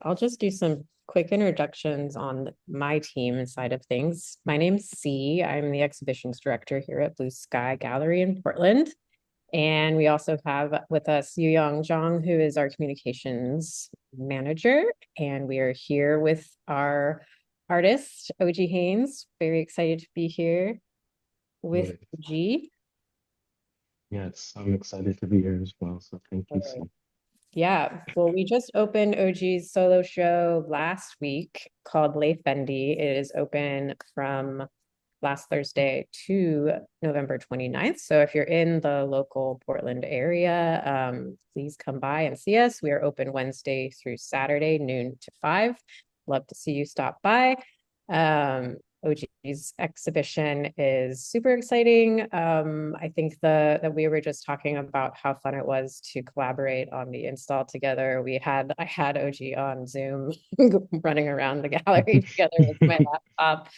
I'll just do some quick introductions on my team side of things. My name's C. I'm the exhibitions director here at Blue Sky Gallery in Portland. And we also have with us Young Zhang, who is our communications manager. And we are here with our artist, Oji Haynes. Very excited to be here with Right. Oji. Yes, I'm excited to be here as well. So thank you, Okay. Sue. Yeah, well, we just opened OG's solo show last week called Lae Fendi. It is open from last Thursday to November 29th. So if you're in the local Portland area, please come by and see us. We are open Wednesday through Saturday, noon to 5. Love to see you stop by. OG's exhibition is super exciting. I think that we were just talking about how fun it was to collaborate on the install together. I had OG on Zoom running around the gallery together with my laptop.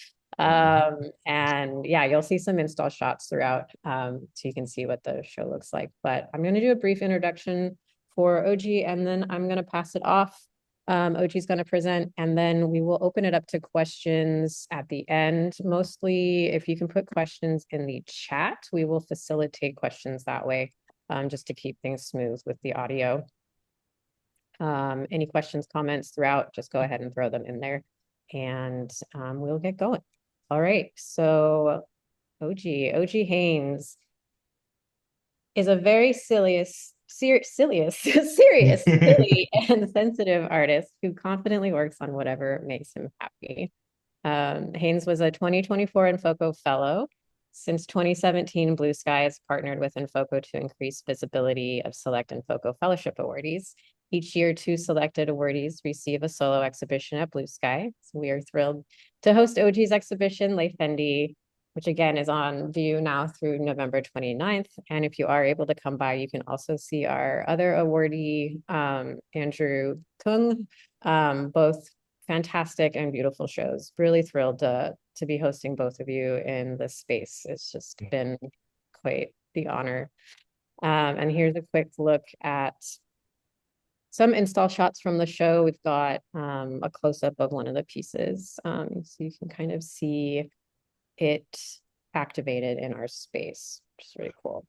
And yeah, you'll see some install shots throughout, so you can see what the show looks like. But I'm going to do a brief introduction for OG, and then I'm going to pass it off. OG is going to present, and then we will open it up to questions at the end. Mostly, if you can put questions in the chat, we will facilitate questions that way, just to keep things smooth with the audio. Any questions, comments throughout, just go ahead and throw them in there, and we'll get going. All right, so OG Haynes is a very serious, silly, and sensitive artist who confidently works on whatever makes him happy. Haynes was a 2024 En Foco Fellow. Since 2017, Blue Sky has partnered with En Foco to increase visibility of select En Foco Fellowship awardees. Each year, two selected awardees receive a solo exhibition at Blue Sky. So we are thrilled to host OG's exhibition, Lae Fendi, which again is on view now through November 29th. And if you are able to come by, you can also see our other awardee, Andrew Kung, both fantastic and beautiful shows. Really thrilled to be hosting both of you in this space. It's just been quite the honor. And here's a quick look at some install shots from the show. We've got a close-up of one of the pieces, so you can kind of see it activated in our space, which is really cool.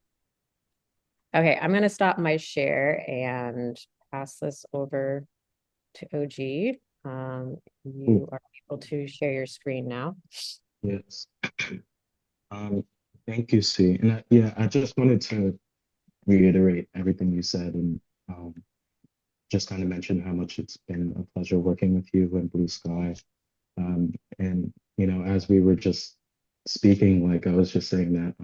Okay, I'm going to stop my share and pass this over to OG. Cool. You are able to share your screen now. Yes. Um, Thank you, Sue. And yeah, I just wanted to reiterate everything you said and um, just kind of mention how much it's been a pleasure working with you and Blue Sky. And as we were just speaking, like I was just saying that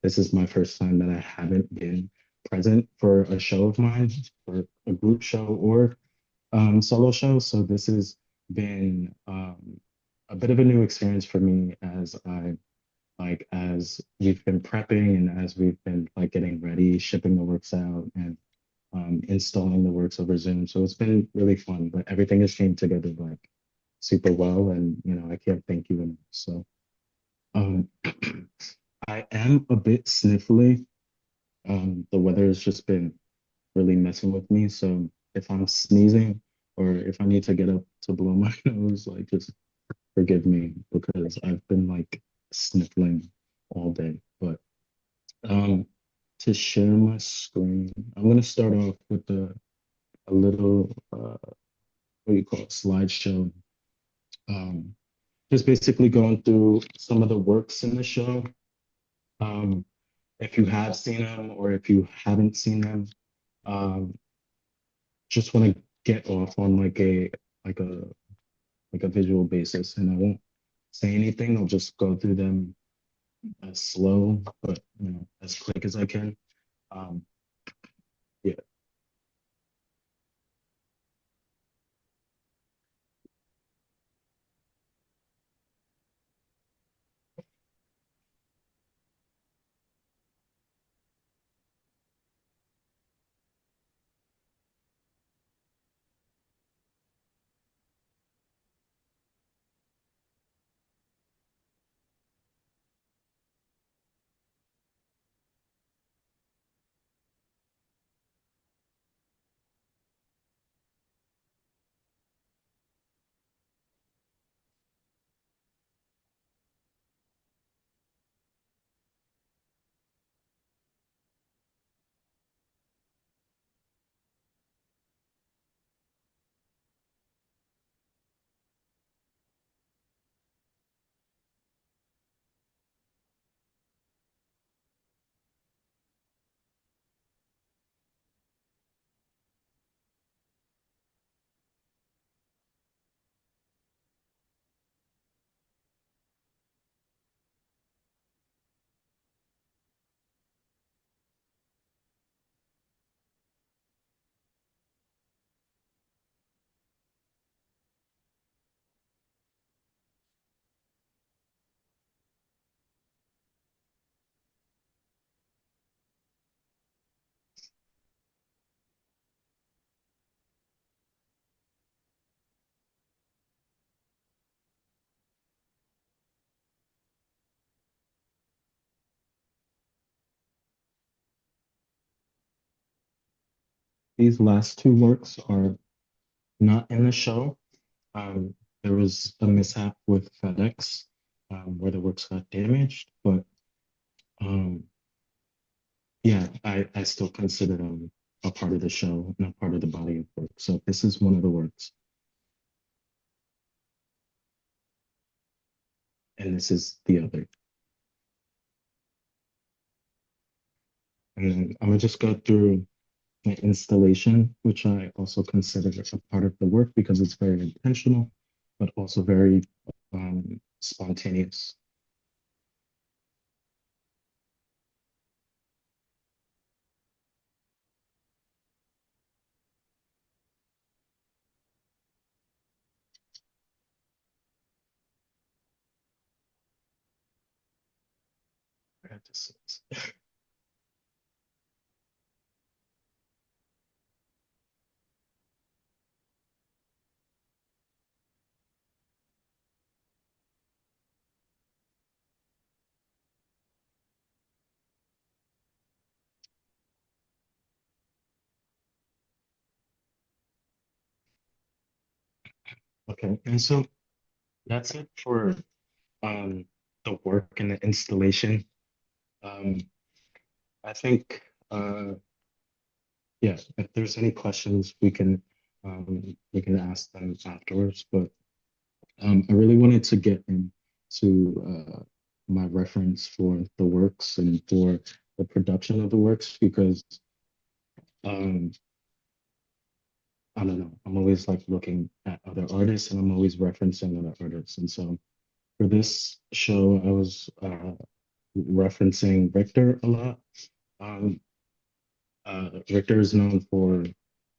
this is my first time that I haven't been present for a show of mine, for a group show or solo show. So this has been a bit of a new experience for me as we've been prepping and as we've been like getting ready, shipping the works out and installing the works over Zoom. So it's been really fun, but everything has came together like super well, and I can't thank you enough. So um, I am a bit sniffly. The weather has just been really messing with me. So if I'm sneezing or if I need to get up to blow my nose, like just forgive me because I've been like sniffling all day. But um, to share my screen, I'm gonna start off with a little what do you call it, slideshow. Um, just basically going through some of the works in the show. Um, if you have seen them or if you haven't seen them, um, just want to get off on like a like a visual basis, and I won't say anything. I'll just go through them as slow, but as quick as I can. Um, yeah. these last two works are not in the show. Um, there was a mishap with FedEx, where the works got damaged, but um, yeah, I still consider them a part of the show and a part of the body of work. So this is one of the works, and this is the other. And then I'm gonna just go through my installation, which I also consider a part of the work because it's very intentional, but also very spontaneous. I have to say this. Okay, and so that's it for um, the work and the installation. Um, I think, yeah, if there's any questions, we can ask them afterwards. But I really wanted to get into my reference for the works and for the production of the works because um, I don't know, I'm always like looking at other artists and I'm always referencing other artists. And so for this show, I was referencing Richter a lot. Um, Richter is known for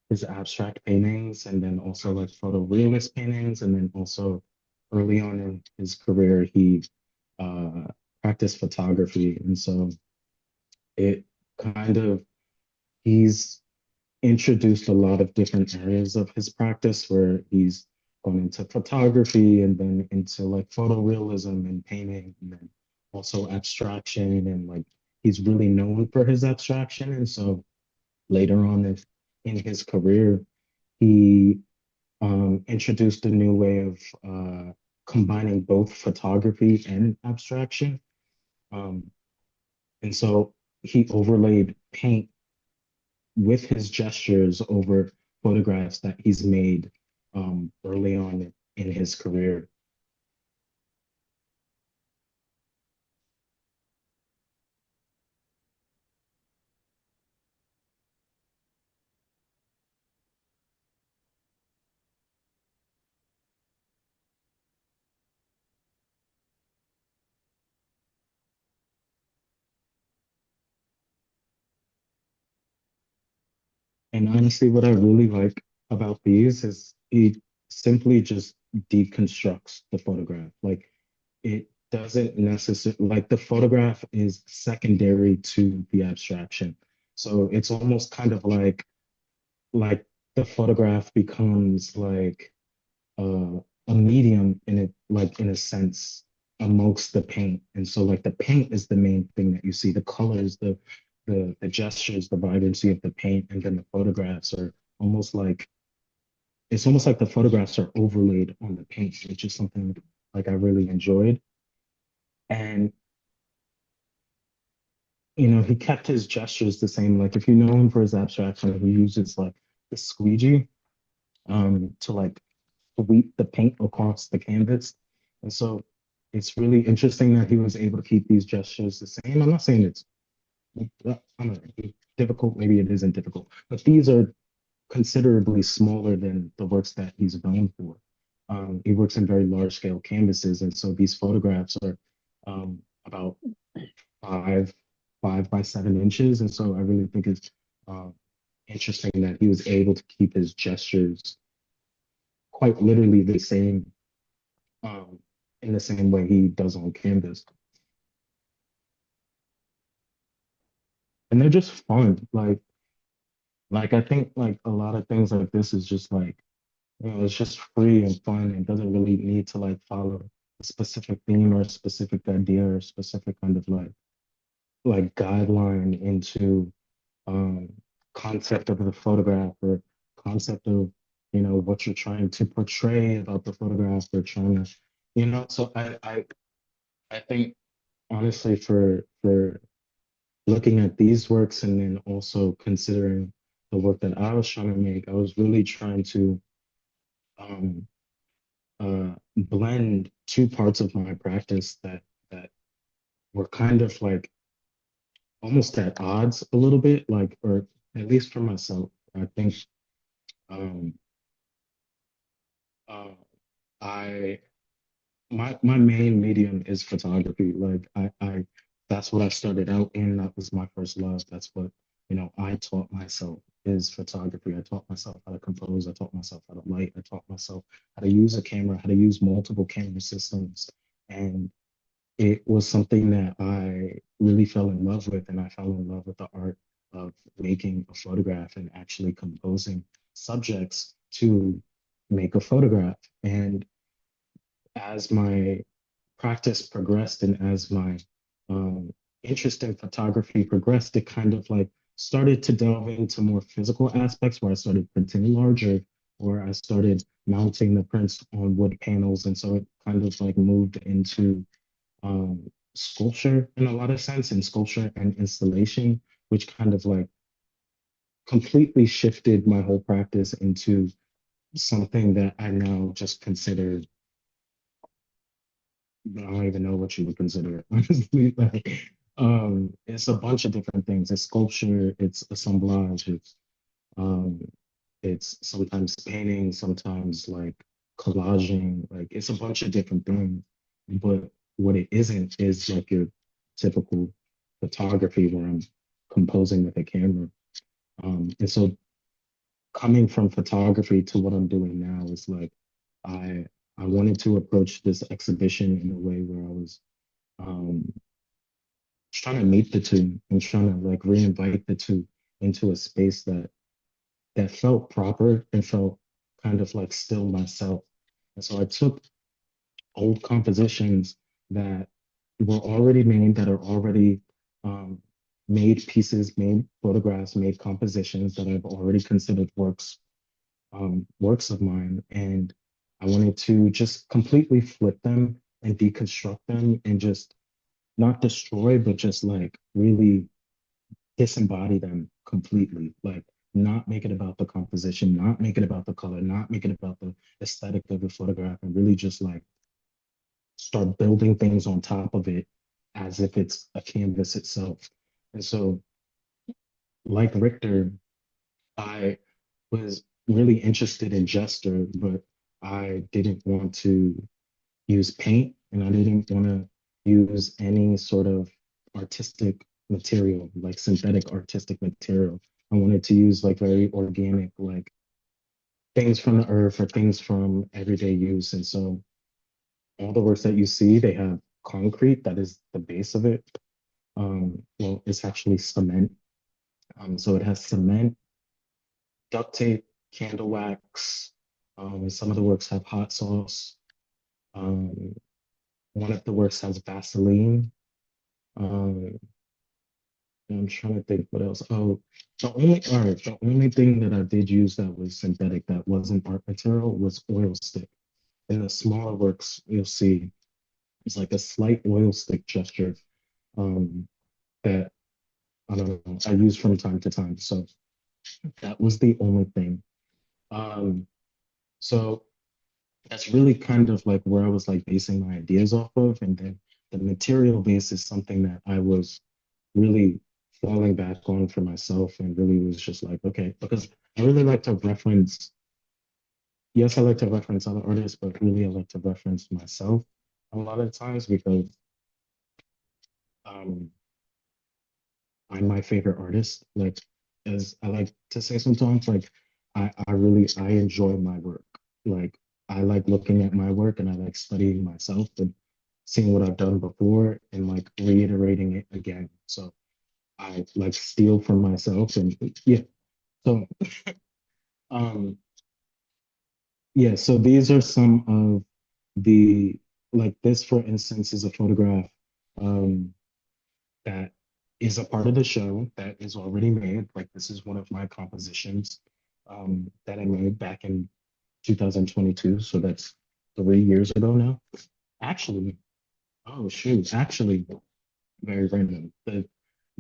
his abstract paintings and then also like photorealist paintings. And then also early on in his career, he uh, practiced photography. And so it kind of, he's introduced a lot of different areas of his practice where he's gone into photography and then into like photorealism and painting and then also abstraction and like he's really known for his abstraction. And so later on in his career, he introduced a new way of combining both photography and abstraction. Um, and so he overlaid paint with his gestures over photographs that he's made early on in his career. And honestly, what I really like about these is he simply just deconstructs the photograph. Like it doesn't necessarily, like the photograph is secondary to the abstraction. So it's almost kind of like the photograph becomes like uh, a medium in it, like in a sense, amongst the paint. And so like the paint is the main thing that you see, the colors, the gestures, the vibrancy of the paint, and then the photographs are almost like it's almost like the photographs are overlaid on the paint, which is something like I really enjoyed. And he kept his gestures the same. Like if you know him for his abstraction, he uses like the squeegee to like sweep the paint across the canvas. And so it's really interesting that he was able to keep these gestures the same. I'm not saying it's I don't know, difficult, maybe it isn't difficult, but these are considerably smaller than the works that he's known for. He works in very large scale canvases, and so these photographs are about five, 5 by 7 inches. And so I really think it's um, interesting that he was able to keep his gestures quite literally the same um, in the same way he does on canvas. And they're just fun. Like I think like a lot of things like this is just like, it's just free and fun. It doesn't really need to like follow a specific theme or a specific idea or a specific kind of like guideline into um concept of the photograph or concept of, what you're trying to portray about the photograph or trying to, so I think honestly for looking at these works and then also considering the work that I was trying to make, I was really trying to um, blend two parts of my practice that were kind of like almost at odds a little bit, like, or at least for myself. I think um, uh, I my main medium is photography. Like I that's what I started out in. That was my first love. That's what, I taught myself is photography. I taught myself how to compose. I taught myself how to light. I taught myself how to use a camera, how to use multiple camera systems. And it was something that I really fell in love with. And I fell in love with the art of making a photograph and actually composing subjects to make a photograph. And as my practice progressed and as my um, interest in photography progressed, it kind of like started to delve into more physical aspects where I started printing larger, or I started mounting the prints on wood panels. And so it kind of like moved into sculpture in a lot of sense, and sculpture and installation, which kind of like completely shifted my whole practice into something that I now just consider, I don't even know what you would consider it, honestly. Like, it's a bunch of different things. It's sculpture, it's assemblage, um, it's sometimes painting, sometimes like collaging, like it's a bunch of different things. But what it isn't is like your typical photography where I'm composing with a camera. And so coming from photography to what I'm doing now is like I I wanted to approach this exhibition in a way where I was um, trying to meet the two and trying to like reinvite the two into a space that felt proper and felt kind of like still myself. And so I took old compositions that were already made, that are already um, made pieces, made photographs, made compositions that I've already considered works of mine, and I wanted to just completely flip them and deconstruct them and just not destroy, but just like really disembody them completely. Like not make it about the composition, not make it about the color, not make it about the aesthetic of the photograph, and really just like start building things on top of it as if it's a canvas itself. And so, like Richter, I was really interested in gesture, but I didn't want to use paint and I didn't want to use any sort of artistic material, like synthetic artistic material. I wanted to use like very organic, like things from the earth or things from everyday use. And so all the works that you see, they have concrete that is the base of it. Well, it's actually cement. So it has cement, duct tape, candle wax. Some of the works have hot sauce. Um, one of the works has Vaseline. Um, I'm trying to think what else. Oh, the only thing that I did use that was synthetic that wasn't art material was oil stick. In the smaller works, you'll see it's like a slight oil stick gesture um, that I don't know I use from time to time. So that was the only thing. Um, so that's really kind of like where I was like basing my ideas off of, and then the material base is something that I was really falling back on for myself and really was just like, okay, because I really like to reference, yes, I like to reference other artists, but really I like to reference myself a lot of times because um, I'm my favorite artist. Like, as I like to say sometimes, like, I enjoy my work. Like, I like looking at my work and I like studying myself and seeing what I've done before and like reiterating it again. So I like steal from myself and yeah. So um yeah, so these are some of the like this for instance is a photograph um that is a part of the show that is already made. Like this is one of my compositions that I made back in 2022. So that's 3 years ago now. Actually, oh shoot, actually, very random. The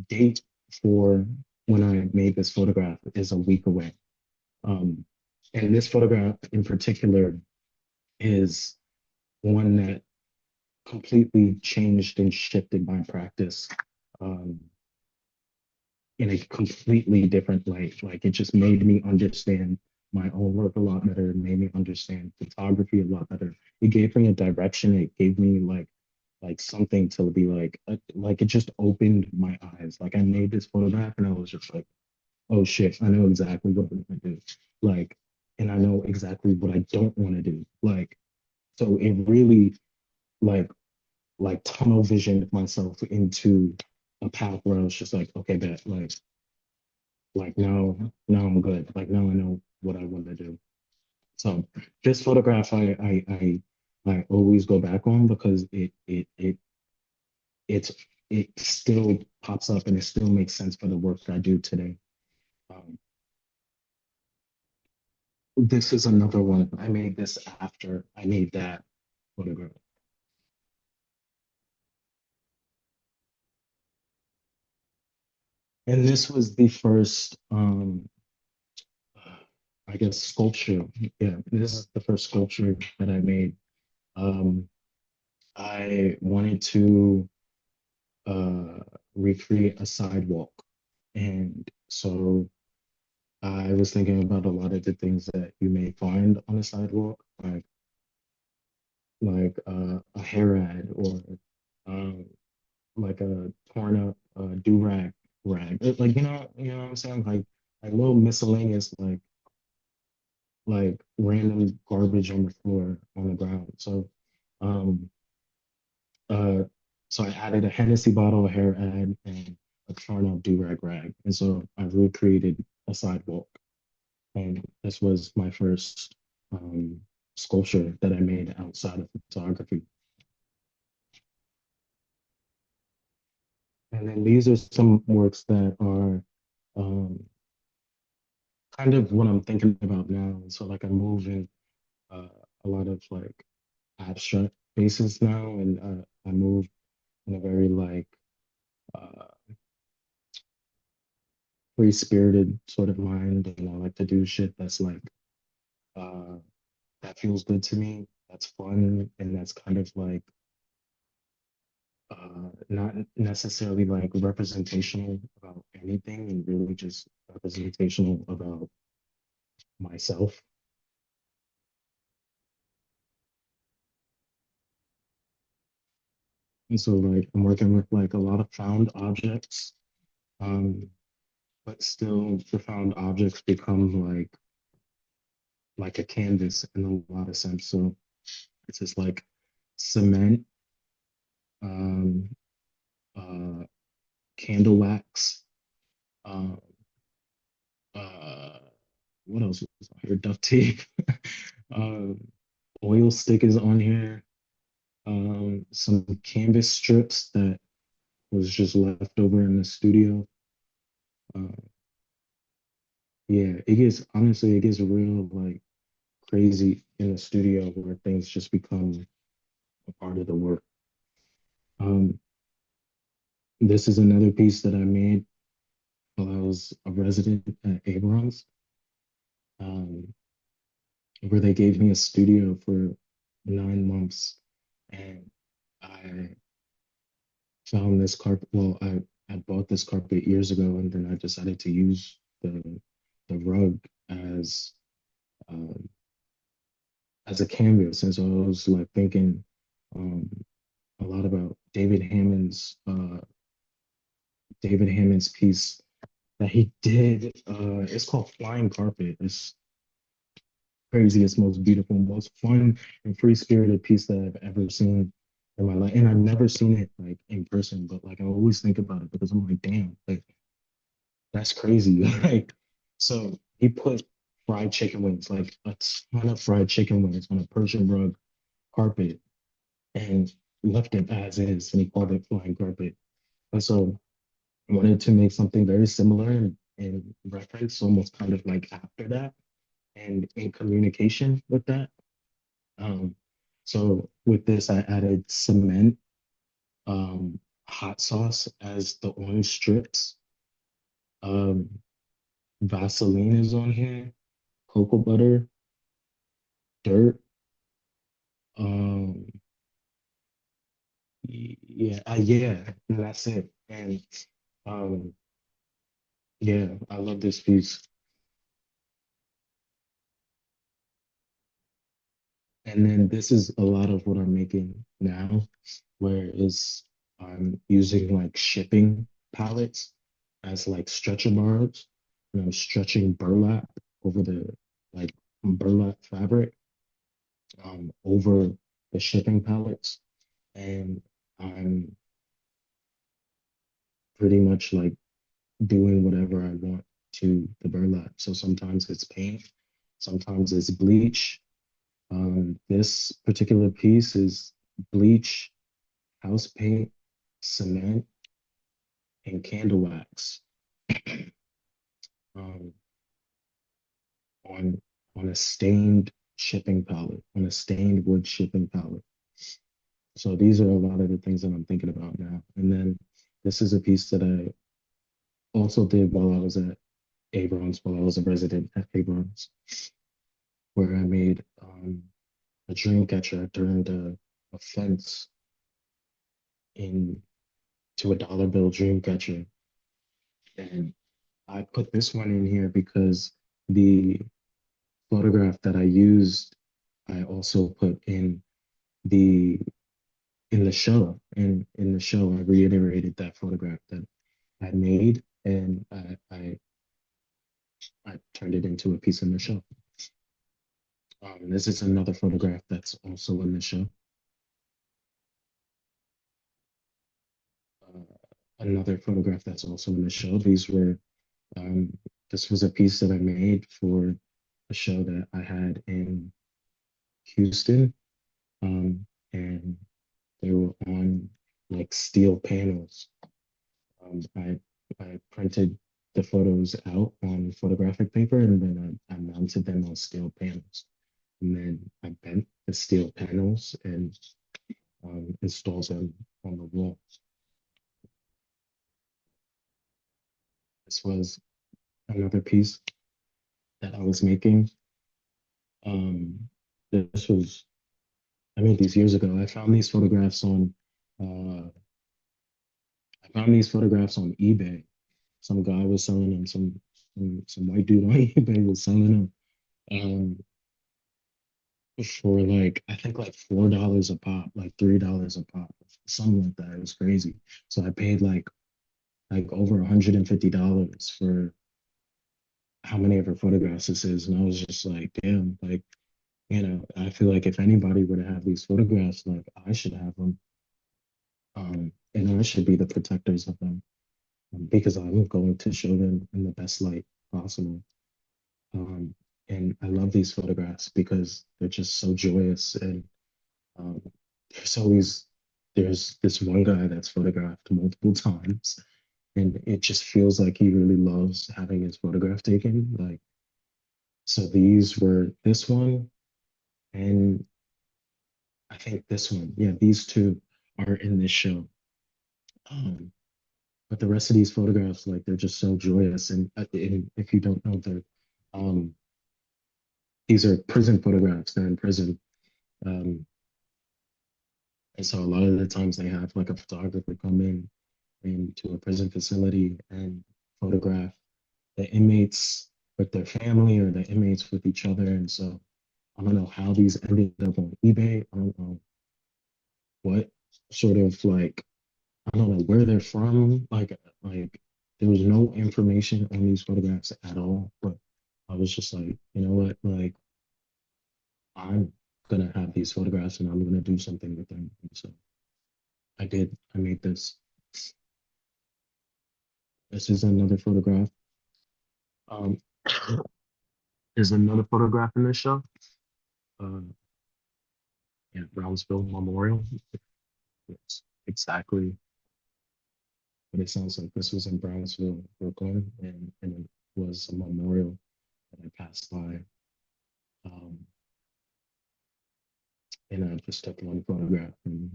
date for when I made this photograph is a week away. Um, and this photograph in particular is one that completely changed and shifted my practice um, in a completely different light. Like it just made me understand my own work a lot better. It made me understand photography a lot better. It gave me a direction. It gave me like something to be like it just opened my eyes. Like I made this photograph and I was just like, oh shit, I know exactly what I'm gonna do. Like, and I know exactly what I don't want to do. Like, so it really like tunnel visioned myself into a path where I was just like, okay, bet like now I'm good. Like now I know what I want to do. So this photograph I always go back on because it's it still pops up and it still makes sense for the work that I do today. Um, this is another one. I made this after I made that photograph. And this was the first I guess sculpture. Yeah, this is the first sculpture that I made. Um, I wanted to uh, recreate a sidewalk. And so I was thinking about a lot of the things that you may find on a sidewalk, a hair ad or um, like a torn up do-rag rag. Like you know what I'm saying? Like little miscellaneous like random garbage on the floor on the ground. Um uh so I added a Hennessy bottle, a hair ad, and a torn up do-rag rag. And so I recreated a sidewalk. And this was my first sculpture that I made outside of photography. And then these are some works that are um, kind of what I'm thinking about now. So like I move in uh, a lot of like abstract spaces now, and I move in a very uh, free spirited sort of mind, and I like to do shit that's uh, that feels good to me, that's fun, and that's kind of not necessarily like representational about anything, and really just representational about myself. And so like I'm working with like a lot of found objects, um, but still the found objects become like a canvas in a lot of sense. So it's just like cement, um, uh, candle wax, um, uh, what else is on here? Duct tape, um, oil stick is on here, some canvas strips that was just left over in the studio. Uh, yeah, it gets honestly, it gets real like crazy in the studio where things just become a part of the work. Um, this is another piece that I made while I was a resident at Abrams, um, where they gave me a studio for 9 months, and I found this carpet. Well, I bought this carpet years ago, and then I decided to use the rug as um, as a canvas. And so I was like thinking um, a lot about David Hammond's piece that he did. It's called Flying Carpet. It's craziest, most beautiful, most fun and free spirited piece that I've ever seen in my life. And I've never seen it like in person, but like I always think about it because I'm like, damn, like that's crazy. Like, so he put fried chicken wings, like a ton of fried chicken wings on a Persian rug carpet and left it as is, and he called it flying carpet. And so wanted to make something very similar in reference, almost kind of like after that and in communication with that. Um, so with this, I added cement, hot sauce as the orange strips. Um, Vaseline is on here, cocoa butter, dirt. Um, yeah, yeah, and that's it. And um, yeah, I love this piece. And then this is a lot of what I'm making now, where is I'm using like shipping pallets as like stretcher bars, and I'm stretching burlap over the like burlap fabric over the shipping pallets, and I'm pretty much like doing whatever I want to the burlap. So sometimes it's paint, sometimes it's bleach. This particular piece is bleach, house paint, cement, and candle wax um, on on a stained shipping pallet, on a stained wood shipping pallet. So these are a lot of the things that I'm thinking about now. And then this is a piece that I also did while I was at Abrams, while I was a resident at Abrams, where I made a dream catcher. I turned a fence into a dollar bill dream catcher. And I put this one in here because the photograph that I used, I also put the in the show. And in the show, I reiterated that photograph that I made, and I turned it into a piece in the show. This is another photograph that's also in the show. Another photograph that's also in the show. Um, this was a piece that I made for a show that I had in Houston, and they were on like steel panels. I printed the photos out on photographic paper, and then I mounted them on steel panels. And then I bent the steel panels and installed them on the wall. This was another piece that I was making. Um, this was, I made these years ago. Uh, I found these photographs on eBay. Some guy was selling them. Some white dude on eBay was selling them. Um, for like I think like $4 a pop, like $3 a pop, something like that. It was crazy. So I paid like over $150 for how many of her photographs this is, and I was just like, damn, like I feel like if anybody were to have these photographs, like I should have them, and I should be the protectors of them because I'm going to show them in the best light possible. Um, and I love these photographs because they're just so joyous and Um, there's always there's this one guy that's photographed multiple times, and it just feels like he really loves having his photograph taken. Like, so these were this one, and I think this one. Yeah, these two are in this show. Um, but the rest of these photographs, like, they're just so joyous. And if you don't know, um, these are prison photographs. They're in prison. Um, and so a lot of the times they have like a photographer come in into a prison facility and photograph the inmates with their family or the inmates with each other. And so I don't know how these ended up on eBay. I don't know what sort of like I don't know where they're from. Like there was no information on these photographs at all. But I was just like, you know what? Like I'm gonna have these photographs and I'm gonna do something with them. And so I did. I made this. This is another photograph. Um, there's another photograph in this show. Uh, yeah, Brownsville Memorial. Yes, exactly. but it sounds like this was in Brownsville, Brooklyn, and it was a memorial that I passed by. Um, and I just took one photograph and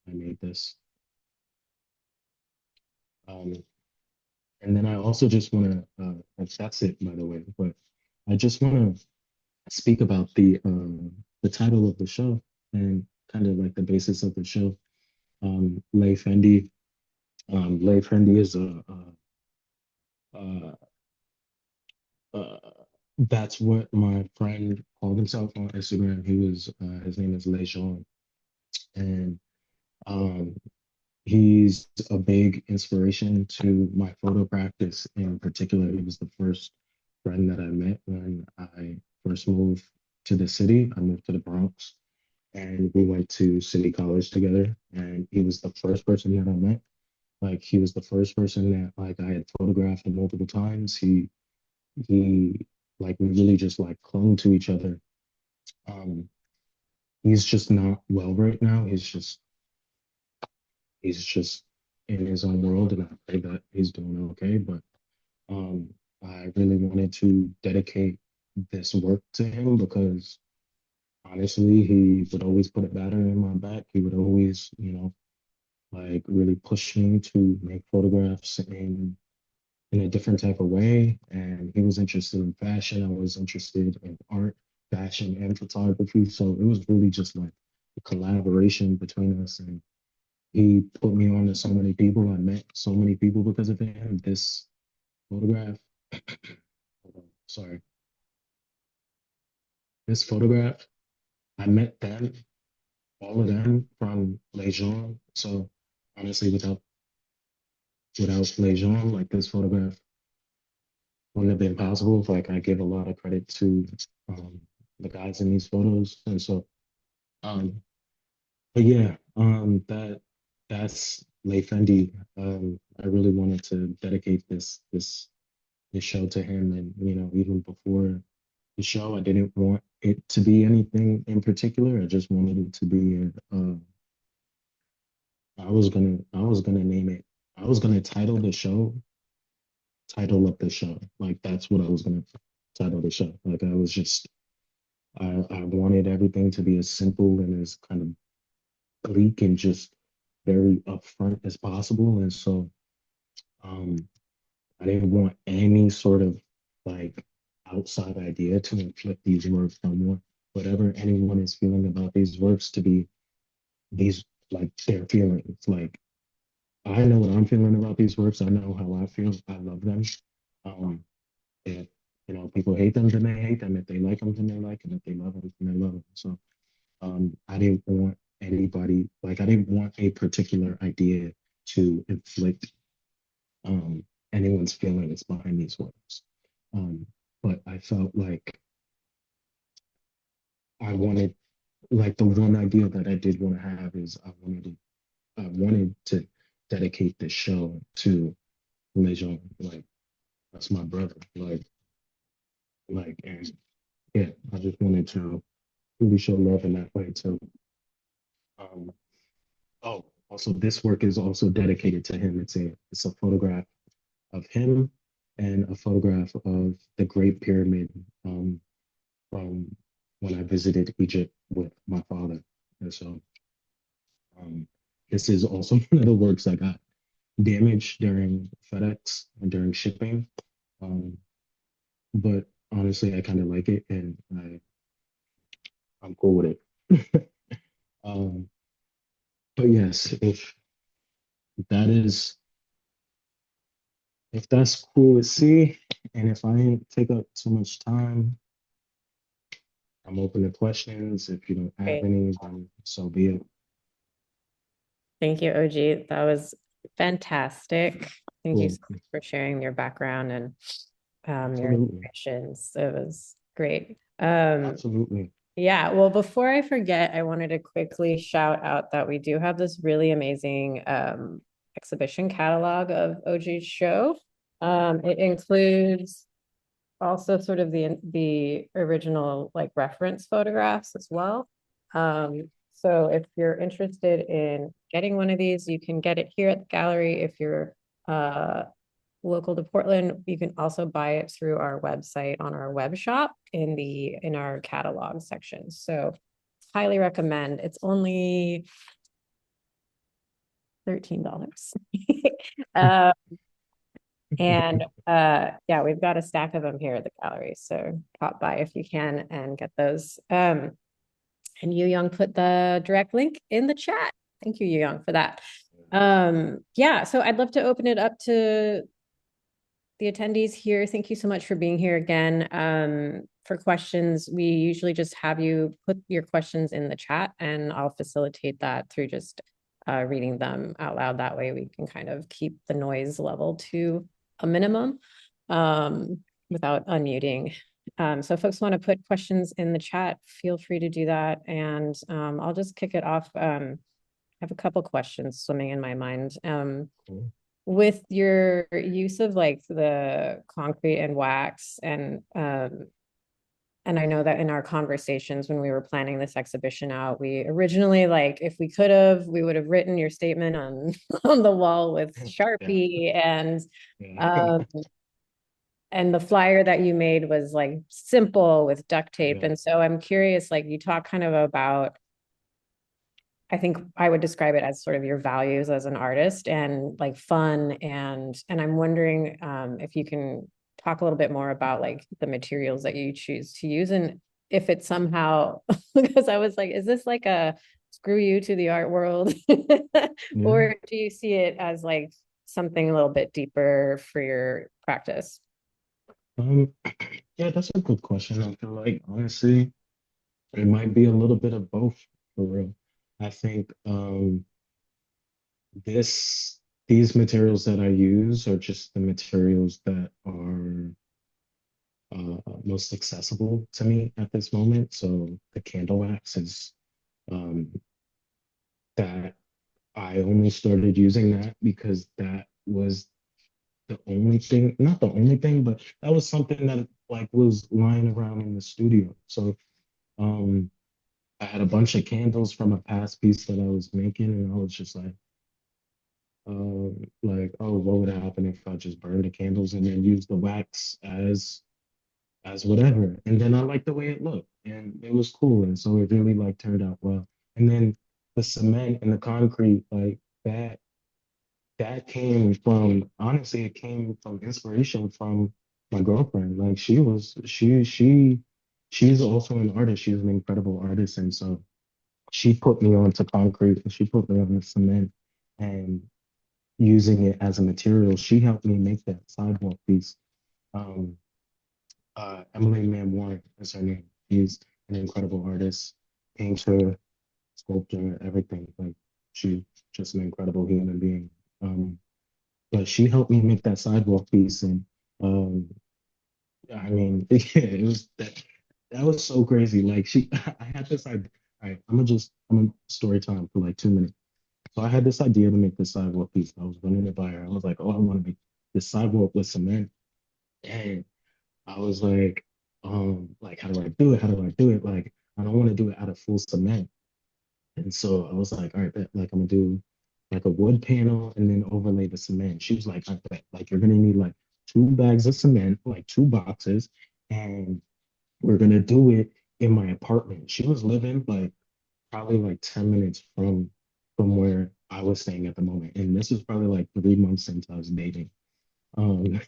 I made this. Um, and then I also just want to, that's it, by the way, but I just want to speak about the title of the show and kind of like the basis of the show. Lae Fendi. Lae Fendi is uh, uh, that's what my friend called himself on Instagram. His name is Lejean, and um, he's a big inspiration to my photo practice. In particular, he was the first friend that I met when I first moved to the city. I moved to the Bronx, and we went to City College together. And he was the first person that I met. Like he was the first person that like I had photographed multiple times. He like we really just like clung to each other. Um, he's just not well right now. He's just in his own world, and I pray that he's doing okay. But um, I really wanted to dedicate this work to him because honestly, he would always put a battery in my back. He would always, like really push me to make photographs in a different type of way. And he was interested in fashion. I was interested in art, fashion, and photography. So it was really just like a collaboration between us. And he put me on to so many people. I met so many people because of him. This photograph, hold on, sorry, this photograph, I met them, all of them from Lejeune. So honestly, without Lejeune, like this photograph wouldn't have been possible. Like I give a lot of credit to um, the guys in these photos, and so um, but yeah, that's Lae Fendi. I really wanted to dedicate this show to him, and even before the show, I didn't want it to be anything in particular. I just wanted it to be. I was gonna name it. I was gonna title of the show. Like that's what I was gonna title the show. Like I was just I wanted everything to be as simple and as kind of bleak and just very upfront as possible. And so um I didn't want any sort of like outside idea to inflict these works on whatever anyone is feeling about these works to be these like their feelings. Like I know what I'm feeling about these works. I know how I feel. I love them. Um, if people hate them, then they hate them. If they like them, then they like them. If they love them, then they love them. So I didn't want anybody like I didn't want a particular idea to inflict um, anyone's feelings behind these works. Um, but I felt like I wanted like the one idea that I did want to have is I wanted to dedicate this show to Lejeune. Like that's my brother. And yeah, I just wanted to really show love in that way too. Um, oh, also this work is also dedicated to him. It's a photograph of him and a photograph of the Great Pyramid from when I visited Egypt with my father. And so um, this is also one of the works I got damaged during FedEx and during shipping. Um, but honestly, I kind of like it and I'm cool with it. um, but yes, that is if that's cool with C, and if I ain't take up too much time, I'm open to questions. If you don't have Great. any, then so be it. Thank you, Oji. That was fantastic. Thank you so Cool. much for sharing your background and your Absolutely. inspirations. It was great. Absolutely. Yeah, well, before I forget, I wanted to quickly shout out that we do have this really amazing exhibition catalog of Oji's show. It includes also sort of the original like reference photographs as well. So if you're interested in getting one of these, you can get it here at the gallery. If you're uh, local to Portland, you can also buy it through our website on our web shop in our catalog section. So highly recommend. It's only $13. uh, and yeah, we've got a stack of them here at the gallery. So pop by if you can and get those. And Yu Young put the direct link in the chat. Thank you, Yu Young, for that. Yeah, so I'd love to open it up to the attendees here. Thank you so much for being here again. For questions, we usually just have you put your questions in the chat and I'll facilitate that through just reading them out loud. That way we can kind of keep the noise level to a minimum without unmuting. So if folks want to put questions in the chat, feel free to do that. And I'll just kick it off. I have a couple questions swimming in my mind. Cool. With your use of like the concrete and wax and I know that in our conversations when we were planning this exhibition out, we originally like if we could have, we would have written your statement on on the wall with Yeah. Sharpie Yeah. um and the flyer that you made was like simple with duct tape. Yeah. And so I'm curious, like you talk kind of about I think I would describe it as sort of your values as an artist and like fun and I'm wondering if you can talk a little bit more about like the materials that you choose to use and if it somehow because I was like, is this like a screw you to the art world? Yeah. Or do you see it as like something a little bit deeper for your practice? Um, yeah, that's a good question. I feel like honestly, it might be a little bit of both for real. I think this these materials that I use are just the materials that are most accessible to me at this moment. So the candle wax is um, that I only started using that because that was the only thing, not the only thing, but that was something that like was lying around in the studio. So um, I had a bunch of candles from a past piece that I was making, and I was just like, oh, what would happen if I just burned the candles and then use the wax as whatever? And then I liked the way it looked, and it was cool, and so it really like turned out well. And then the cement and the concrete, like that came from honestly, it came from inspiration from my girlfriend. Like she's also an artist. She's an incredible artist, and so she put me onto concrete and she put me on the cement and using it as a material. She helped me make that sidewalk piece. Um, Emily Man Warren is her name. She's an incredible artist, painter, sculptor, everything. Like she's just an incredible human being. But she helped me make that sidewalk piece, and um, I mean, yeah, it was that was so crazy. Like I had this idea. All right, I'm gonna story time for like 2 minutes. So I had this idea to make this sidewalk piece. I was running it by her. I was like, oh, I want to make this sidewalk with cement. And I was like, how do I do it? How do I do it? Like, I don't want to do it out of full cement. And so I was like, all right, bet, like I'm gonna do like a wood panel and then overlay the cement. She was like, I bet, like you're gonna need like 2 bags of cement, like 2 boxes, and we're gonna do it in my apartment. She was living like probably like 10 minutes from where I was staying at the moment. And this was probably like 3 months since I was dating. Um,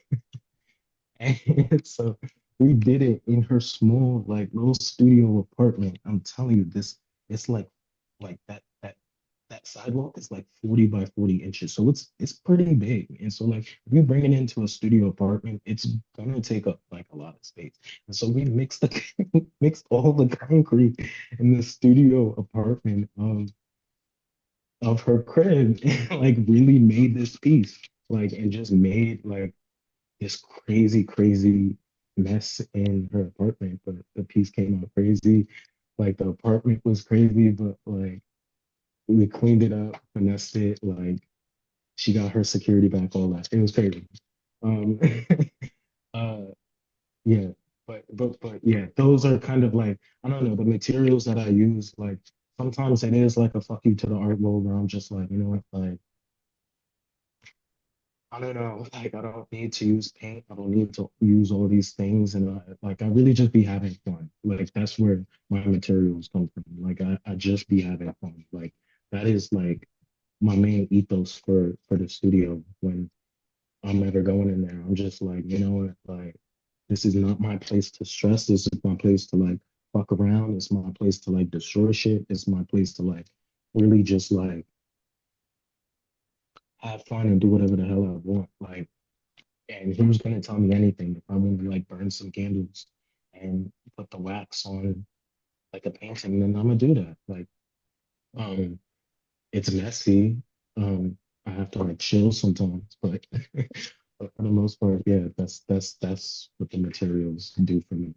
and so we did it in her small, like little studio apartment. I'm telling you, it's like that sidewalk is like 40 by 40 inches. So it's pretty big. And so like if you bring it into a studio apartment, it's gonna take up like a lot of space. And so we mixed the mixed all the concrete in the studio apartment of her crib and like really made this piece. Like and just made like this crazy mess in her apartment, but the piece came out crazy. Like the apartment was crazy, but like we cleaned it up, finessed it. Like she got her security back, all that. It was crazy. Um, uh, yeah, but yeah, those are kind of like I don't know the materials that I use. Like sometimes it is like a fuck you to the art world, where I'm just like, you know what, like I don't know, like I don't need to use paint. I don't need to use all these things, and like I really just be having fun. Like that's where my materials come from. Like I just be having fun. Like that is like my main ethos for the studio when I'm ever going in there. I'm just like, you know what, like this is not my place to stress. This is my place to like fuck around. It's my place to like destroy shit. It's my place to like really just like have fun and do whatever the hell I want. Like, and who's gonna tell me anything if I want to like burn some candles and put the wax on like a painting, then I'm gonna do that. Like, um, it's messy. I have to like chill sometimes, but but for the most part, yeah, that's what the materials do for me.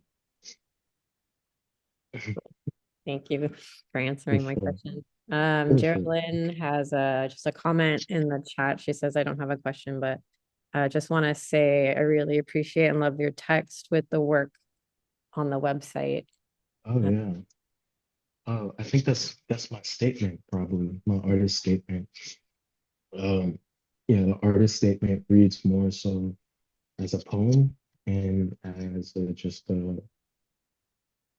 Thank you for For answering my sure. question. For sure. Geraldine has just a comment in the chat. She says, I don't have a question, but I just want to say I really appreciate and love your text with the work on the website. Oh Uh, yeah. Oh, I think that's my statement, probably my artist statement. Um, yeah, the artist statement reads more so as a poem and as just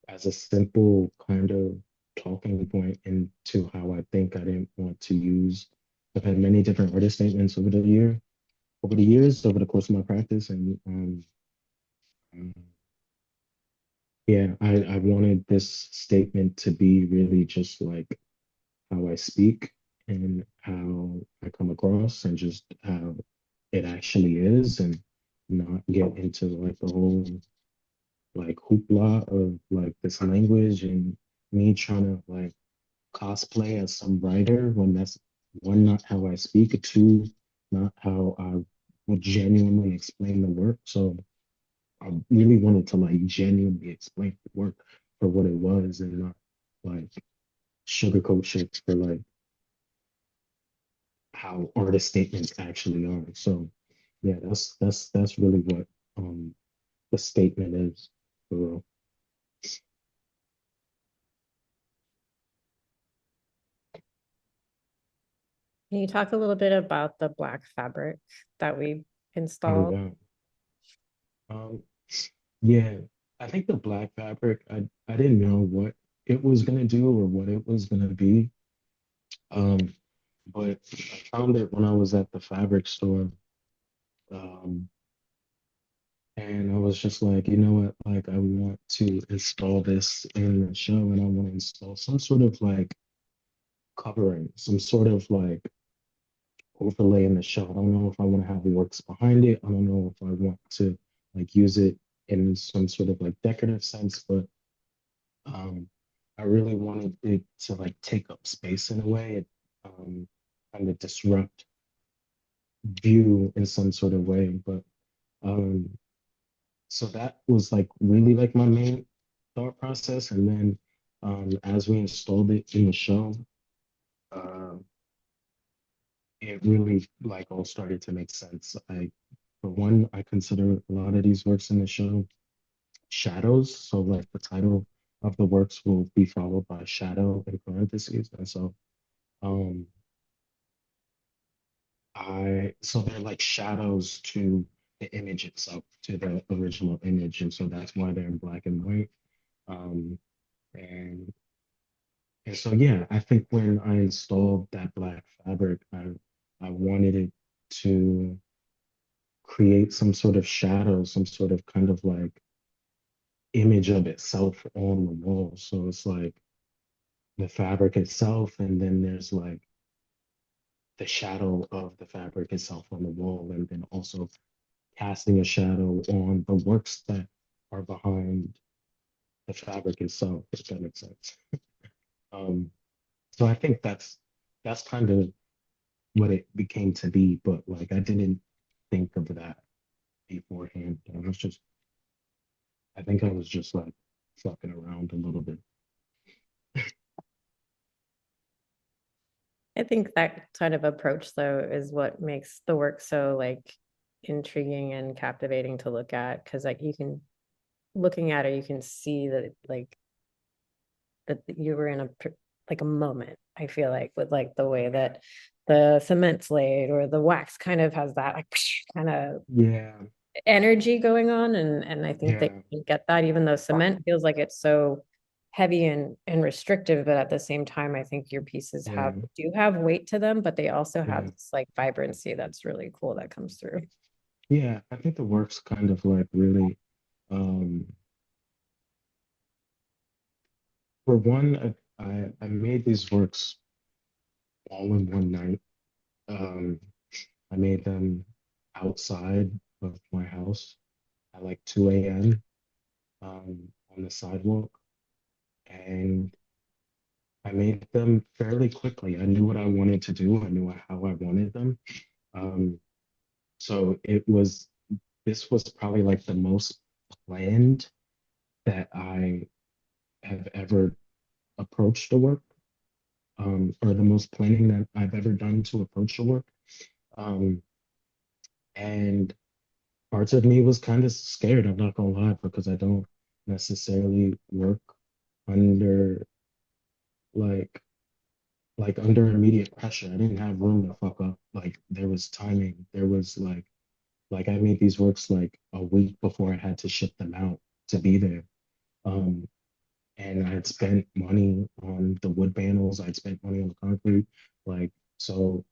as a simple kind of talking point into how I think. I didn't want to use. I've had many different artist statements over the years, over the course of my practice, and um, yeah, I wanted this statement to be really just like how I speak and how I come across, and just how it actually is, and not get into like the whole like hoopla of like this language and me trying to like cosplay as some writer when that's one, not how I speak, two, not how I would genuinely explain the work. So I really wanted to like genuinely explain the work for what it was and not like sugarcoat shit for like how artist statements actually are. So yeah, that's really what the statement is for real. Can you talk a little bit about the black fabric that we Oh installed? yeah. Um, yeah, I think the black fabric, I didn't know what it was gonna do or what it was gonna be. Um, but I found it when I was at the fabric store. Um, and I was just like, you know what, like I want to install this in the show, and I want to install some sort of like covering, some sort of like overlay in the show. I don't know if I want to have works behind it. I don't know if I want to like use it in some sort of like decorative sense, but Um, I really wanted it to like take up space in a way, kind of disrupt view in some sort of way. But um, so that was like really like my main thought process. And then as we installed it in the show, uh, it really like all started to make sense. For one, I consider a lot of these works in the show shadows. So like the title of the works will be followed by shadow in parentheses. And so Um, so they're like shadows to the image itself, to the original image, and so that's why they're in black and white. Um, and and so yeah, I think when I installed that black fabric, I wanted it to create some sort of shadow, some sort of kind of like image of itself on the wall. So it's like the fabric itself, and then there's like the shadow of the fabric itself on the wall, and then also casting a shadow on the works that are behind the fabric itself, if that makes sense. Um, so I think that's kind of what it became to be, but like I didn't think of that beforehand. I think I was just like fucking around a little bit. I think that kind of approach, though, is what makes the work so like intriguing and captivating to look at. Because like you can, looking at it, you can see that like that you were in a like a moment, I feel like, with like the way that the cement's laid or the wax kind of has that like kind of Yeah, energy going on. And I think they yeah, can get that, even though cement feels like it's so heavy and restrictive, but at the same time, I think your pieces yeah, do have weight to them, but they also have yeah, this like vibrancy that's really cool that comes through. yeah. I think the work's kind of like really, um, for one, I made these works all in one night. Um, I made them outside of my house at like 2 a.m. On the sidewalk, and I made them fairly quickly. I knew what I wanted to do. I knew how I wanted them. Um, so this was probably like the most planned that I have ever approached a work, or the most planning that I've ever done to approach a work. Um, and parts of me was kind of scared, I'm not gonna lie, because I don't necessarily work under like under immediate pressure. I didn't have room to fuck up. Like there was timing. There was I made these works like a week before I had to ship them out to be there. Um, and I had spent money on the wood panels. I'd spent money on the concrete. Like so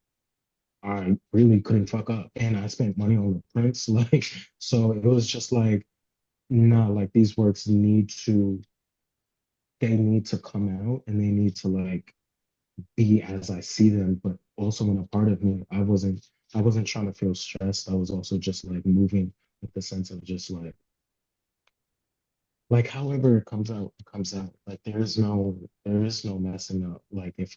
I really couldn't fuck up. And I spent money on the prints. Like so it was just like, nah, like these works they need to come out and they need to like be as I see them, but also in a part of me, I wasn't trying to feel stressed. I was also just like moving with the sense of just like however it comes out, it comes out. Like there is no messing up. Like if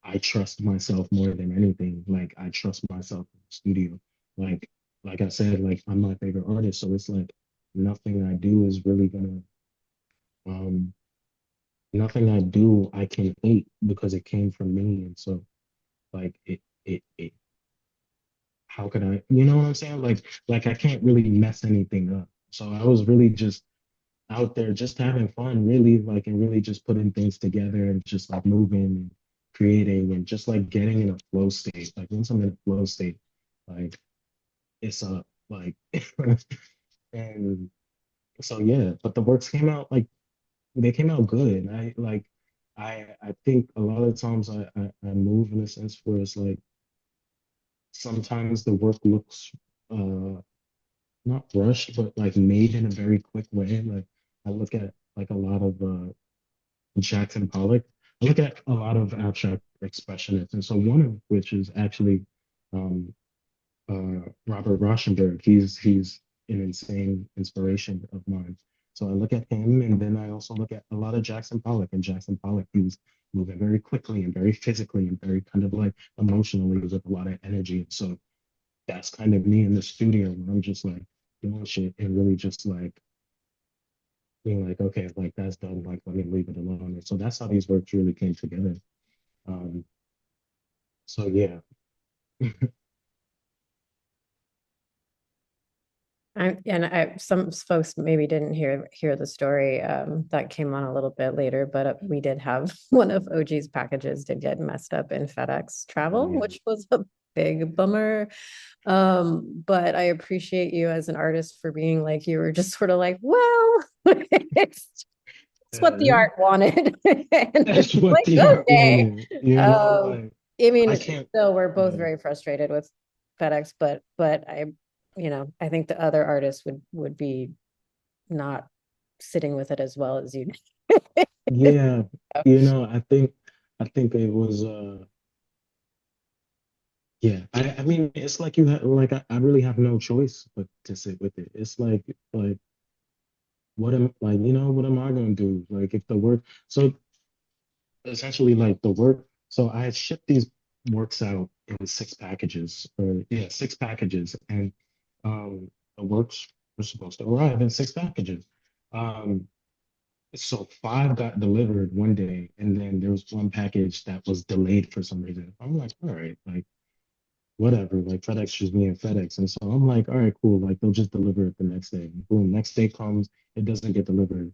I trust myself more than anything, like I trust myself in the studio. Like like I said, like I'm my favorite artist, so it's like nothing I do is really gonna um nothing I do I can hate because it came from me. And so like it how could I, you know what I'm saying? Like I can't really mess anything up. So I was really just out there just having fun, really like and really just putting things together and just like moving and creating and just like getting in a flow state. Like once I'm in a flow state, like it's up. Like and so yeah, but the works came out like they came out good. I think a lot of times I move in a sense where it's like sometimes the work looks uh not rushed, but like made in a very quick way. Like I look at like a lot of Jackson Pollock. I look at a lot of abstract expressionists, and so one of which is actually um, Robert Rauschenberg. He's an insane inspiration of mine. So I look at him, and then I also look at a lot of Jackson Pollock. And Jackson Pollock, he's moving very quickly and very physically and very kind of like emotionally with a lot of energy. So that's kind of me in the studio when I'm just like doing shit and really just like being like, okay, like that's done, like let me leave it alone. And so that's how these works really came together. Um, so yeah, Some folks maybe didn't hear the story that came on a little bit later, but we did have one of OG's packages did get messed up in FedEx oh travel, yeah, which was a big bummer. But I appreciate you as an artist for being like you were just sort of like, well, it's what the uh, art wanted. And that's it's what like, the art okay. wanted, you know, Um, like I I mean, can't, still we're both yeah, very frustrated with FedEx, but I think the other artists would be not sitting with it as well as you did. yeah, I think it was, yeah, I mean, it's like you have, like, I really have no choice but to sit with it. It's like, what am, like, you know, what am I gonna do? Like, if the work, so essentially like the work. So I had shipped these works out in six packages, or yeah, six packages, and the works were supposed to arrive in six packages. Um, so five got delivered one day, and then there was one package that was delayed for some reason. I'm like, all right, like whatever, like FedEx just being FedEx, and so I'm like, all right, cool, like they'll just deliver it the next day. Boom, next day comes, it doesn't get delivered.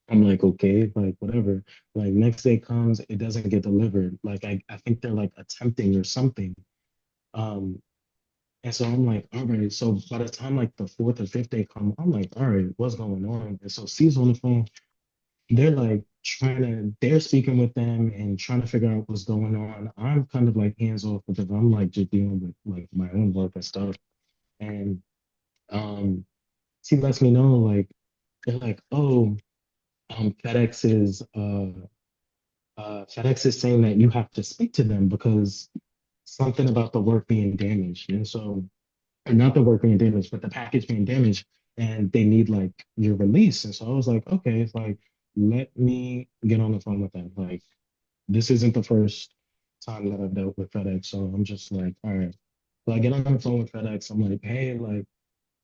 I'm like, okay, like whatever. Like next day comes, it doesn't get delivered. Like I think they're like attempting or something. Um, and so I'm like, all right. So by the time like the fourth or fifth day come, I'm like, all right, what's going on? And so C's on the phone. They're like they're speaking with them and trying to figure out what's going on. I'm kind of like hands off because I'm like just dealing with like my own work and stuff. And um, she lets me know like they're like, oh, FedEx is saying that you have to speak to them because something about the work being damaged. And so, or not the work being damaged, but the package being damaged, and they need like your release. And so I was like, okay, it's like, let me get on the phone with them. Like, this isn't the first time that I've dealt with FedEx. So I'm just like, all right. So I get on the phone with FedEx. I'm like, hey, like,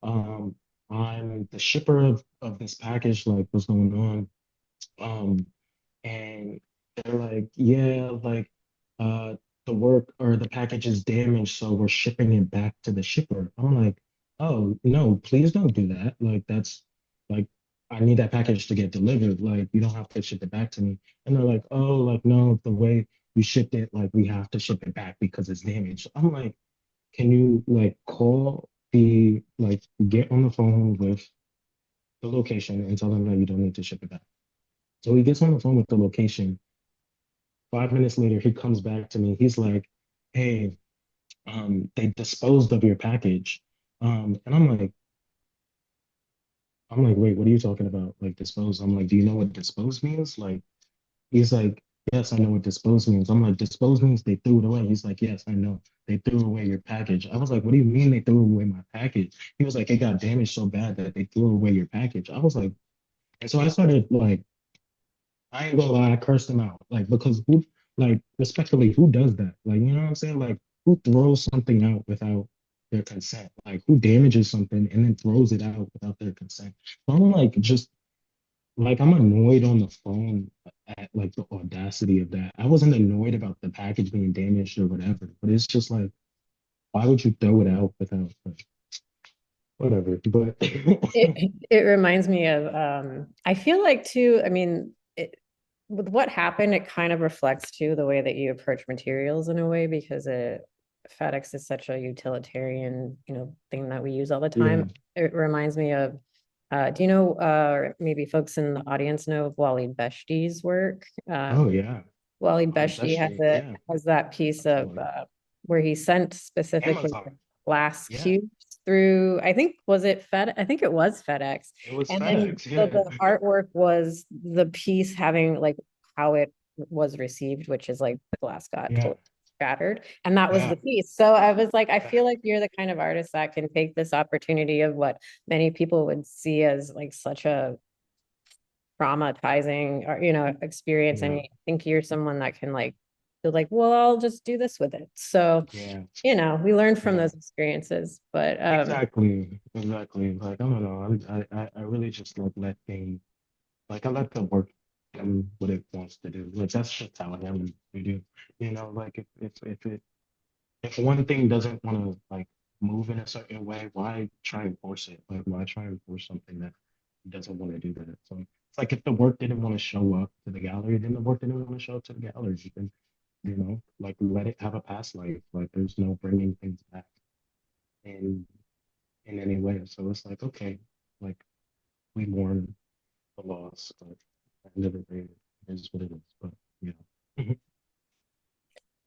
um, I'm the shipper of this package. Like, what's going on? Um, and they're like, yeah, like uh the work or the package is damaged, so we're shipping it back to the shipper. I'm like, oh no, please don't do that. Like that's like I need that package to get delivered. Like you don't have to ship it back to me. And they're like, oh, like no, the way we shipped it, like we have to ship it back because it's damaged. I'm like, can you like call the like get on the phone with the location and tell them that you don't need to ship it back. So he gets on the phone with the location. 5 minutes later, he comes back to me. He's like, "Hey, they disposed of your package." And I'm like, wait, what are you talking about? Like dispose? I'm like, do you know what dispose means? Like, he's like, yes, I know what dispose means. I'm like, dispose means they threw it away. He's like, yes, I know. They threw away your package. I was like, what do you mean they threw away my package? He was like, it got damaged so bad that they threw away your package. I was like, and so I started like I ain't gonna lie, I cursed him out. Like, because who, like, respectfully, who does that? Like, you know what I'm saying? Like, who throws something out without their consent? Like, who damages something and then throws it out without their consent? So I'm like, just like, I'm annoyed on the phone at like the audacity of that. I wasn't annoyed about the package being damaged or whatever, but it's just like, why would you throw it out without, like, whatever? But It reminds me of I feel like too, I mean, with what happened, it kind of reflects too the way that you approach materials in a way because FedEx is such a utilitarian, thing that we use all the yeah. time. It reminds me of do you know maybe folks in the audience know of Wally Beshti's work? Oh, yeah. Wally Oh, Beshti has especially, yeah. that piece of Like, where he sent specifically Amazon. glass Yeah. cubes through, I think, was it Fed? I think it was FedEx. It was And then FedEx. the Yeah. artwork was the piece having like how it was received, which is like the glass got Yeah. totally shattered. And that was Yeah. the piece. So I was like, I feel like Facts. you're the kind of artist that can take this opportunity of what many people would see as like such a traumatizing or experience, and Yeah. you think you're someone that can like feel like, well, I'll just do this with it. So Yeah. we learn from Yeah. those experiences, but Exactly. Exactly. Like, I don't know. I really just like let things, like, I let the work do what it wants to do. Like, that's just how I am to do. Like, if one thing doesn't want to, like, move in a certain way, why try and force it? Like, why try and force something that doesn't want to do that? So it's like if the work didn't want to show up to the gallery, then the work didn't want to show up to the gallery. Then, like let it have a past life. Like there's no bringing things back in in any way. So it's like, okay, like we mourn the loss, but at the end of the day, it is what it is. But you know.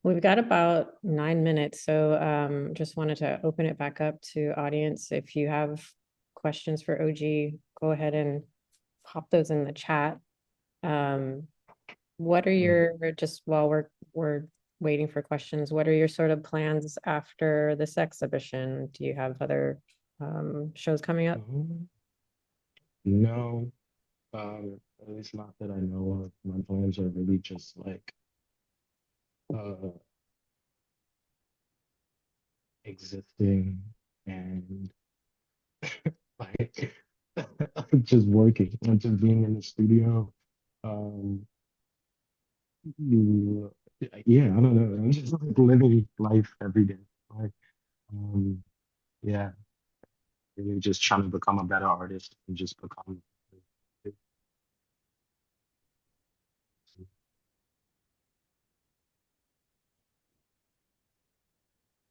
we've got about 9 minutes. So just wanted to open it back up to audience. If you have questions for OG, go ahead and pop those in the chat. um what are your, just while we're waiting for questions, what are your sort of plans after this exhibition? Do you have other shows coming up? No, at least not that I know of. My plans are really just like uh existing and like just working, and just being in the studio. Um, mm, yeah, I don't know. I'm just like living life every day. Like, um, yeah, really just trying to become a better artist and just become.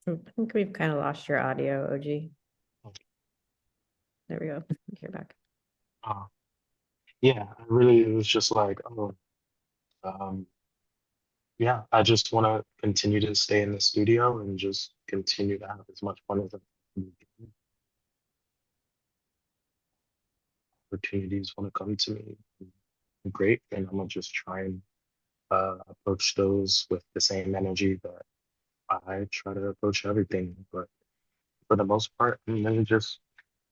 I think we've kind of lost your audio, OG. Okay. There we go. You're back. Uh, yeah, I really it was just like, oh, um, yeah, I just want to continue to stay in the studio and just continue to have as much fun as I can. Opportunities want to come to me, great, and I'm gonna just try and approach those with the same energy that I try to approach everything. But for the most part, I'm really just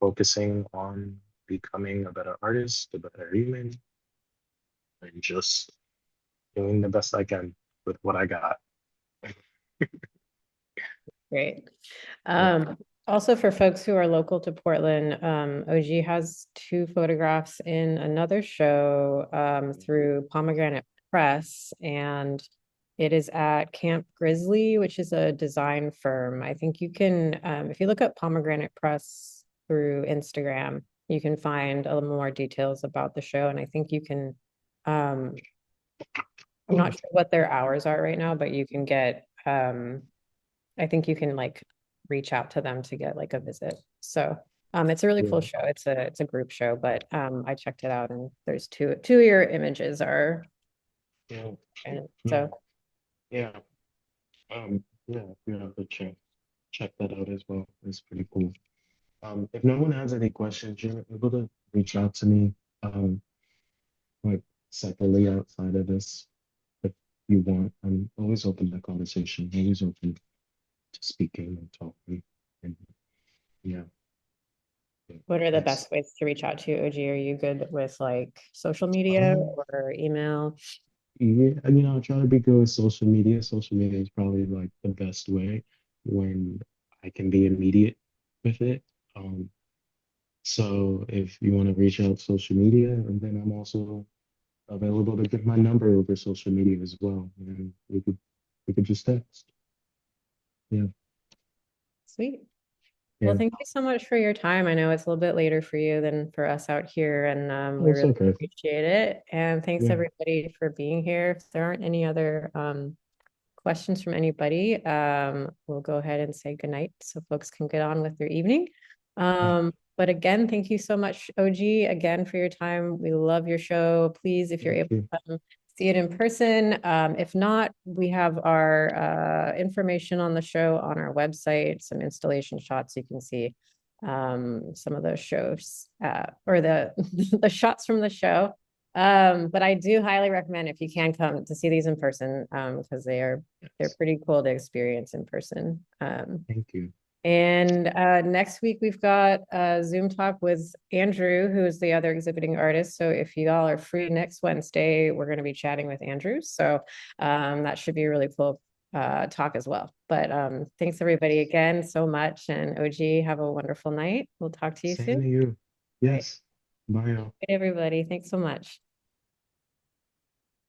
focusing on becoming a better artist, a better human, and just doing the best I can with what I got. Great. Yeah. Also for folks who are local to Portland, OG has two photographs in another show through Pomegranate Press, and it is at Camp Grizzly, which is a design firm. I think you can, if you look up Pomegranate Press through Instagram, you can find a little more details about the show, and I think you can, um, I'm not sure what their hours are right now, but you can get I think you can like reach out to them to get like a visit. So it's a really cool Yeah. show. It's a group show, but I checked it out and there's two of your images are Yeah. and Yeah. so Yeah. Yeah, if you have the chance, check that out as well. It's pretty cool. If no one has any questions, you're able to reach out to me, um, like separately outside of this if you want. I'm always open to conversation, always open to speaking and talking. And yeah, yeah, what are the that's best ways to reach out to you, OG? Are you good with like social media um or email? yeah, I try to be good with social media. Social media is probably like the best way when I can be immediate with it. Um, so if you want to reach out social media, and then I'm also available to give my number over social media as well. And we could just text. Yeah. Sweet. Well, Yeah. thank you so much for your time. I know it's a little bit later for you than for us out here, and Oh, we it's really okay. appreciate it. And thanks Yeah. everybody for being here. If there aren't any other questions from anybody, we'll go ahead and say goodnight so folks can get on with their evening. Yeah. But again, thank you so much, OG, again for your time. We love your show. Please, if you're Thank able you. to come see it in person. If not, we have our information on the show on our website, some installation shots you can see some of those shows or the the shots from the show. But I do highly recommend if you can come to see these in person, because they're Yes. pretty cool to experience in person. Thank you. And next week we've got a Zoom talk with Andrew, who is the other exhibiting artist. So if you all are free next Wednesday, we're going to be chatting with Andrew. So that should be a really cool talk as well. But thanks everybody again so much. And OG, have a wonderful night. We'll talk to you Same soon. to you. All right. Yes. Bye, y'all. Good, everybody. Thanks so much.